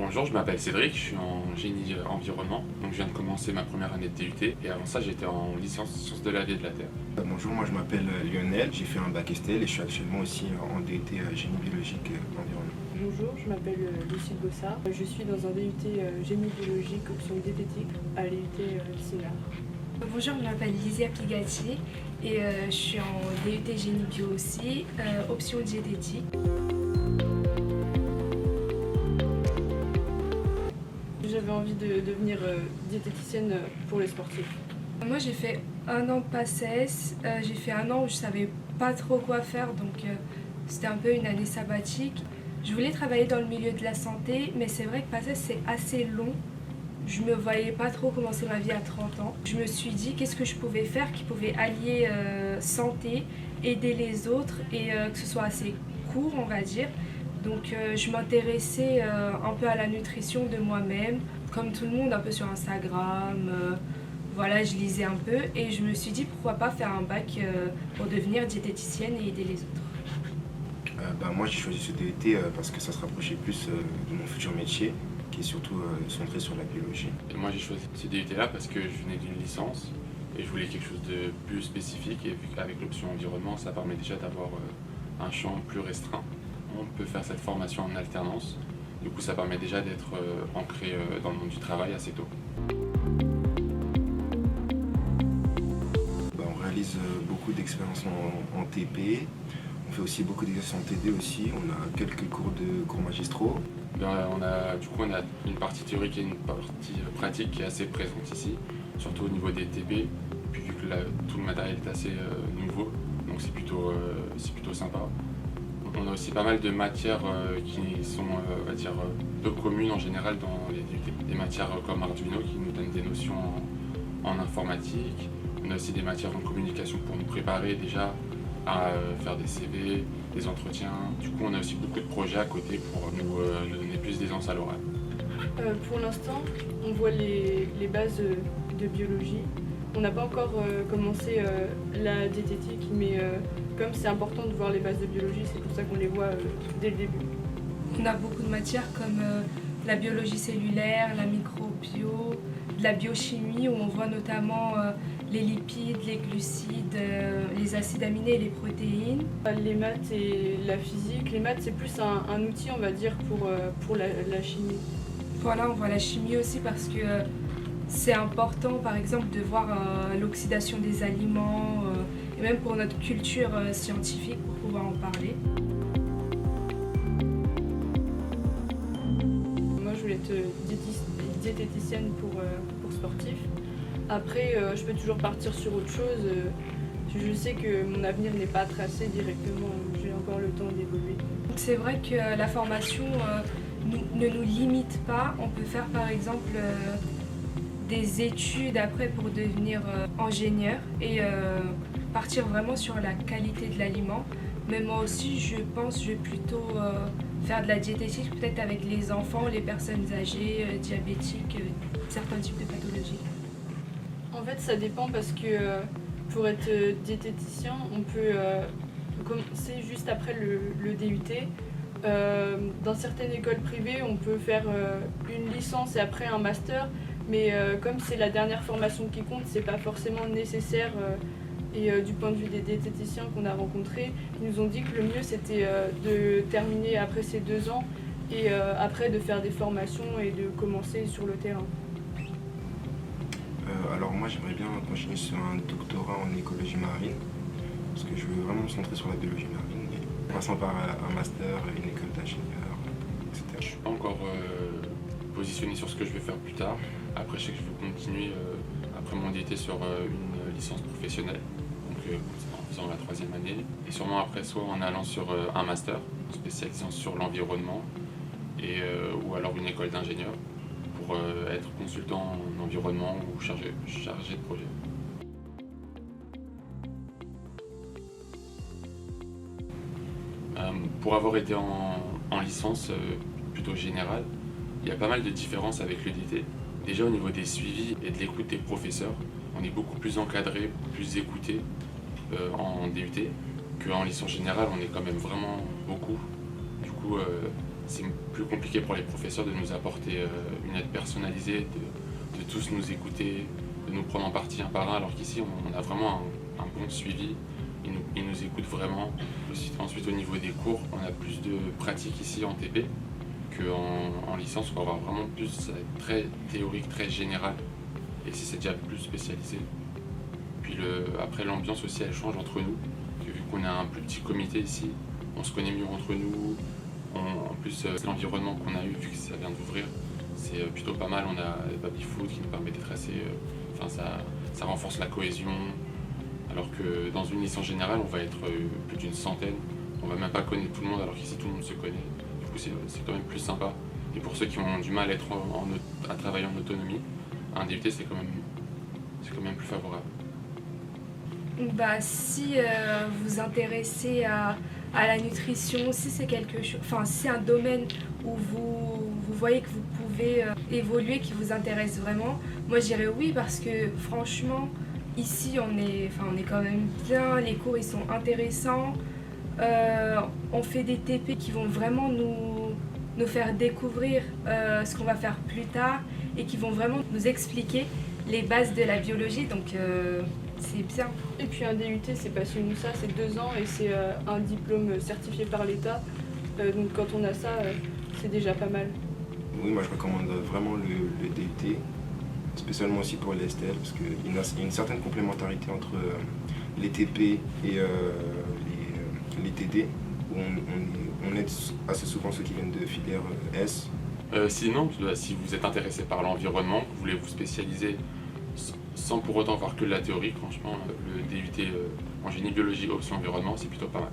Bonjour, je m'appelle Cédric, je suis en génie environnement, donc je viens de commencer ma première année de DUT et avant ça j'étais en licence sciences de la vie et de la terre. Bonjour, moi je m'appelle Lionel, j'ai fait un bac STL et je suis actuellement aussi en DUT génie biologique environnement. Bonjour, je m'appelle Lucille Bossard. Je suis dans un DUT génie biologique option diététique à l'IUT CINAR. Bonjour, je m'appelle Lysia Pigatti et je suis en DUT génie bio aussi, option diététique. J'avais envie de devenir diététicienne pour les sportifs. Moi j'ai fait un an de PACES, j'ai fait un an où je savais pas trop quoi faire, donc c'était un peu une année sabbatique. Je voulais travailler dans le milieu de la santé, mais c'est vrai que PACES c'est assez long. Je me voyais pas trop commencer ma vie à 30 ans. Je me suis dit qu'est-ce que je pouvais faire qui pouvait allier santé, aider les autres et que ce soit assez court on va dire. Donc je m'intéressais un peu à la nutrition de moi-même, comme tout le monde, un peu sur Instagram. Voilà, je lisais un peu et je me suis dit pourquoi pas faire un bac pour devenir diététicienne et aider les autres. Moi j'ai choisi ce DUT parce que ça se rapprochait plus de mon futur métier qui est surtout centré sur la biologie. Et moi j'ai choisi ce DUT là parce que je venais d'une licence et je voulais quelque chose de plus spécifique et vu qu'avec l'option environnement ça permet déjà d'avoir un champ plus restreint. On peut faire cette formation en alternance, du coup ça permet déjà d'être ancré dans le monde du travail assez tôt. On réalise beaucoup d'expériences en TP, on fait aussi beaucoup d'exercices en TD aussi, on a quelques cours magistraux. On a une partie théorique et une partie pratique qui est assez présente ici, surtout au niveau des TP, puis vu que tout le matériel est assez nouveau, donc c'est plutôt sympa. On a aussi pas mal de matières qui sont on va dire, peu communes en général dans les DUT. Des matières comme Arduino qui nous donnent des notions en informatique. On a aussi des matières en communication pour nous préparer déjà à faire des CV, des entretiens. Du coup, on a aussi beaucoup de projets à côté pour nous donner plus d'aisance à l'oral. Pour l'instant, on voit les bases de biologie. On n'a pas encore commencé la diététique, mais comme c'est important de voir les bases de biologie, c'est pour ça qu'on les voit dès le début. On a beaucoup de matières comme la biologie cellulaire, la microbio, de la biochimie où on voit notamment les lipides, les glucides, les acides aminés et les protéines. Les maths et la physique, les maths c'est plus un outil on va dire pour la chimie. Voilà, on voit la chimie aussi parce que c'est important par exemple de voir l'oxydation des aliments et même pour notre culture scientifique pour pouvoir en parler. Moi je voulais être diététicienne pour sportifs. Après je peux toujours partir sur autre chose. Je sais que mon avenir n'est pas tracé directement, j'ai encore le temps d'évoluer. C'est vrai que la formation ne nous limite pas. On peut faire par exemple des études après pour devenir ingénieur et partir vraiment sur la qualité de l'aliment. Mais moi aussi, je pense que je vais plutôt faire de la diététique, peut-être avec les enfants, les personnes âgées, diabétiques, certains types de pathologies. En fait, ça dépend parce que pour être diététicien, on peut commencer juste après le DUT. Dans certaines écoles privées, on peut faire une licence et après un master. Mais comme c'est la dernière formation qui compte, c'est pas forcément nécessaire. Et du point de vue des diététiciens qu'on a rencontrés, ils nous ont dit que le mieux c'était de terminer après ces 2 ans et après de faire des formations et de commencer sur le terrain. Alors moi j'aimerais bien continuer sur un doctorat en écologie marine parce que je veux vraiment me centrer sur la biologie marine, en passant par un master, une école d'ingénieur, etc. Je suis pas encore positionné sur ce que je vais faire plus tard. Après, je sais que je veux continuer après mon DUT sur une licence professionnelle, donc en faisant la 3e année, et sûrement après soit en allant sur un master, en spécialisant sur l'environnement, ou alors une école d'ingénieur pour être consultant en environnement ou chargé de projet. Pour avoir été en licence plutôt générale, il y a pas mal de différences avec le DUT. Déjà au niveau des suivis et de l'écoute des professeurs, on est beaucoup plus encadré, plus écouté en DUT qu'en licence générale, on est quand même vraiment beaucoup. Du coup, c'est plus compliqué pour les professeurs de nous apporter une aide personnalisée, de tous nous écouter, de nous prendre en partie un par un, alors qu'ici on a vraiment un bon suivi, ils nous écoutent vraiment. Ensuite au niveau des cours, on a plus de pratique ici en TP qu'en licence, on va avoir vraiment plus, ça va être très théorique, très général, et ici c'est déjà plus spécialisé. Puis après l'ambiance aussi elle change entre nous, vu qu'on a un plus petit comité ici, on se connaît mieux entre nous. En plus, l'environnement qu'on a eu, vu que ça vient d'ouvrir, c'est plutôt pas mal. On a baby-foot qui nous permet d'être assez. Ça renforce la cohésion. Alors que dans une licence générale, on va être plus d'une centaine. On va même pas connaître tout le monde, alors qu'ici tout le monde se connaît. Du coup, c'est quand même plus sympa. Et pour ceux qui ont du mal à travailler en autonomie, un DUT c'est quand même plus favorable. Bah, si vous vous intéressez à la nutrition, si c'est quelque chose, enfin si c'est un domaine où vous voyez que vous pouvez évoluer, qui vous intéresse vraiment, moi je dirais oui parce que franchement ici on est quand même bien, les cours ils sont intéressants, on fait des TP qui vont vraiment nous faire découvrir ce qu'on va faire plus tard et qui vont vraiment nous expliquer les bases de la biologie, donc c'est bien. Et puis un DUT, c'est pas seulement ça, c'est 2 ans et c'est un diplôme certifié par l'État. Donc quand on a ça, c'est déjà pas mal. Oui, moi je recommande vraiment le DUT, spécialement aussi pour les STL, parce qu'il y a une certaine complémentarité entre les TP et les TD, où on aide assez souvent ceux qui viennent de filière S. Sinon, si vous êtes intéressé par l'environnement, que vous voulez vous spécialiser sans pour autant voir que de la théorie, franchement, le DUT en génie biologie option environnement, c'est plutôt pas mal.